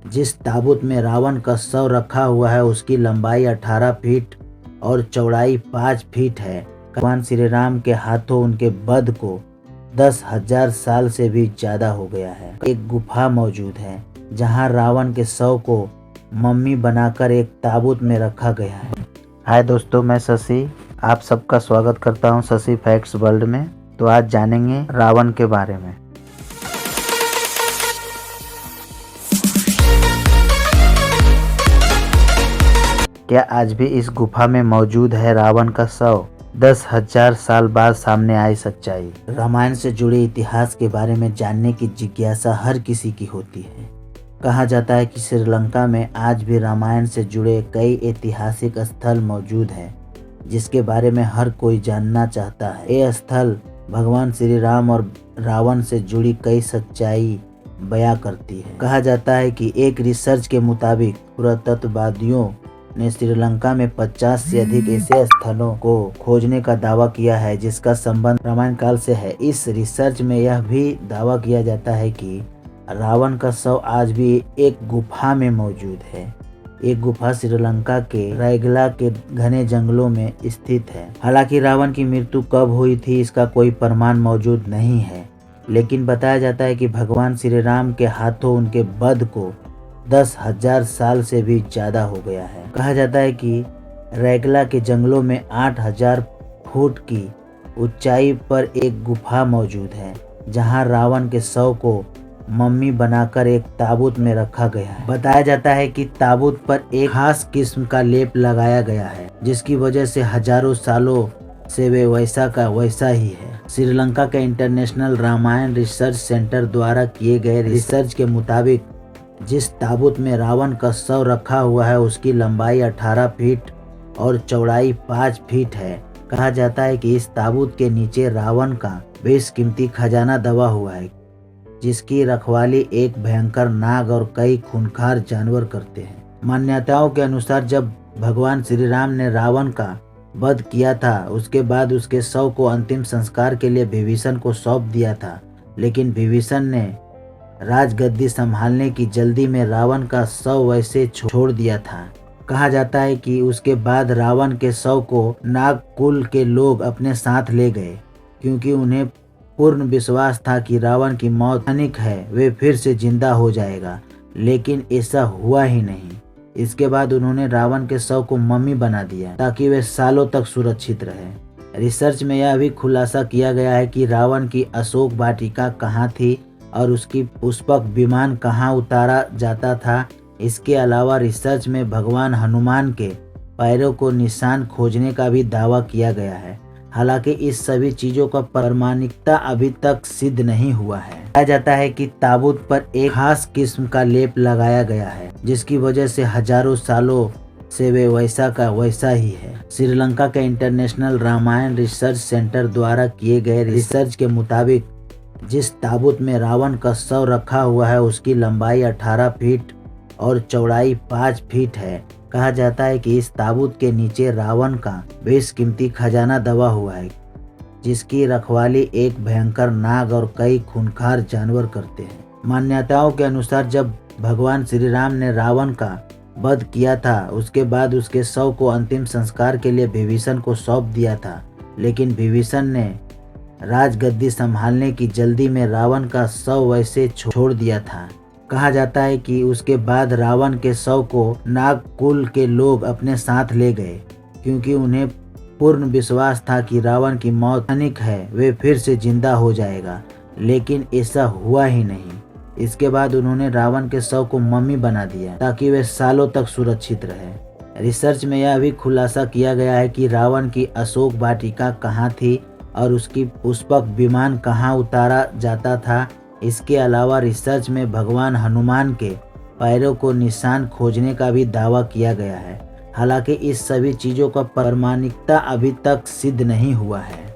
जिस ताबूत में रावण का शव रखा हुआ है उसकी लंबाई 18 फीट और चौड़ाई 5 फीट है। भगवान श्री राम के हाथों उनके वध को 10,000 साल से भी ज्यादा हो गया है। एक गुफा मौजूद है जहां रावण के शव को मम्मी बनाकर एक ताबूत में रखा गया है। हाय दोस्तों, मैं शशि आप सबका स्वागत करता हूं शशि फैक्ट्स वर्ल्ड में। तो आज जानेंगे रावण के बारे में। क्या आज भी इस गुफा में मौजूद है रावण का शव? 10,000 साल बाद सामने आई सच्चाई। रामायण से जुड़े इतिहास के बारे में जानने की जिज्ञासा हर किसी की होती है। कहा जाता है कि श्रीलंका में आज भी रामायण से जुड़े कई ऐतिहासिक स्थल मौजूद हैं जिसके बारे में हर कोई जानना चाहता है। ये स्थल भगवान श्री राम और रावण से जुड़ी कई सच्चाई बयां करती है। कहा जाता है कि एक रिसर्च के मुताबिक पुरातत्ववादियों ने श्रीलंका में 50 से अधिक ऐसे स्थलों को खोजने का दावा किया है जिसका संबंध रामायण काल से है। इस रिसर्च में यह भी दावा किया जाता है कि रावण का शव आज भी एक गुफा में मौजूद है। एक गुफा श्रीलंका के रायगला के घने जंगलों में स्थित है। हालांकि रावण की मृत्यु कब हुई थी इसका कोई प्रमाण मौजूद नहीं है, लेकिन बताया जाता है कि भगवान श्री राम के हाथों उनके वध को 10,000 साल से भी ज्यादा हो गया है। कहा जाता है कि रैगला के जंगलों में 8,000 फुट की ऊंचाई पर एक गुफा मौजूद है जहां रावण के शव को मम्मी बनाकर एक ताबूत में रखा गया है। बताया जाता है कि ताबूत पर एक खास किस्म का लेप लगाया गया है जिसकी वजह से हजारों सालों से वे वैसा का वैसा ही है। श्रीलंका के इंटरनेशनल रामायण रिसर्च सेंटर द्वारा किए गए रिसर्च के मुताबिक जिस ताबूत में रावण का शव रखा हुआ है उसकी लंबाई 18 फीट और चौड़ाई 5 फीट है। कहा जाता है कि इस ताबूत के नीचे रावण का बेशकीमती खजाना दबा हुआ है जिसकी रखवाली एक भयंकर नाग और कई खूंखार जानवर करते हैं। मान्यताओं के अनुसार जब भगवान श्री राम ने रावण का वध किया था उसके बाद उसके शव को अंतिम संस्कार के लिए विभीषण को सौंप दिया था, लेकिन विभीषण ने राजगद्दी संभालने की जल्दी में रावण का शव वैसे छोड़ दिया था। कहा जाता है कि उसके बाद रावण के शव को नाग कुल के लोग अपने साथ ले गए क्योंकि उन्हें पूर्ण विश्वास था कि रावण की मौत क्षणिक है, वे फिर से जिंदा हो जाएगा, लेकिन ऐसा हुआ ही नहीं। इसके बाद उन्होंने रावण के शव को मम्मी बना दिया ताकि वे सालों तक सुरक्षित रहे। रिसर्च में यह भी खुलासा किया गया है कि रावण की अशोक वाटिका कहाँ थी और उसकी पुष्पक विमान कहाँ उतारा जाता था। इसके अलावा रिसर्च में भगवान हनुमान के पैरों को निशान खोजने का भी दावा किया गया है। हालांकि इस सभी चीजों का प्रामाणिकता अभी तक सिद्ध नहीं हुआ है। कहा जाता है कि ताबूत पर एक खास किस्म का लेप लगाया गया है जिसकी वजह से हजारों सालों से वे वैसा का वैसा ही है। श्रीलंका के इंटरनेशनल रामायण रिसर्च सेंटर द्वारा किए गए रिसर्च के मुताबिक जिस ताबूत में रावण का शव रखा हुआ है उसकी लंबाई 18 फीट और चौड़ाई 5 फीट है। कहा जाता है कि इस ताबूत के नीचे रावण का बेशकीमती खजाना दबा हुआ है जिसकी रखवाली एक भयंकर नाग और कई खूंखार जानवर करते हैं। मान्यताओं के अनुसार जब भगवान श्री राम ने रावण का वध किया था उसके बाद उसके शव को अंतिम संस्कार के लिए विभीषण को सौंप दिया था, लेकिन विभीषण ने राजगद्दी संभालने की जल्दी में रावण का शव वैसे छोड़ दिया था। कहा जाता है कि उसके बाद रावण के शव को नाग कुल के लोग अपने साथ ले गए क्योंकि उन्हें पूर्ण विश्वास था कि रावण की मौत क्षणिक है, वे फिर से जिंदा हो जाएगा, लेकिन ऐसा हुआ ही नहीं। इसके बाद उन्होंने रावण के शव को मम्मी बना दिया ताकि वे सालों तक सुरक्षित रहे। रिसर्च में यह भी खुलासा किया गया है कि रावण की अशोक वाटिका कहाँ थी और उसकी पुष्पक विमान कहाँ उतारा जाता था। इसके अलावा रिसर्च में भगवान हनुमान के पैरों को निशान खोजने का भी दावा किया गया है। हालांकि इस सभी चीजों का प्रामाणिकता अभी तक सिद्ध नहीं हुआ है।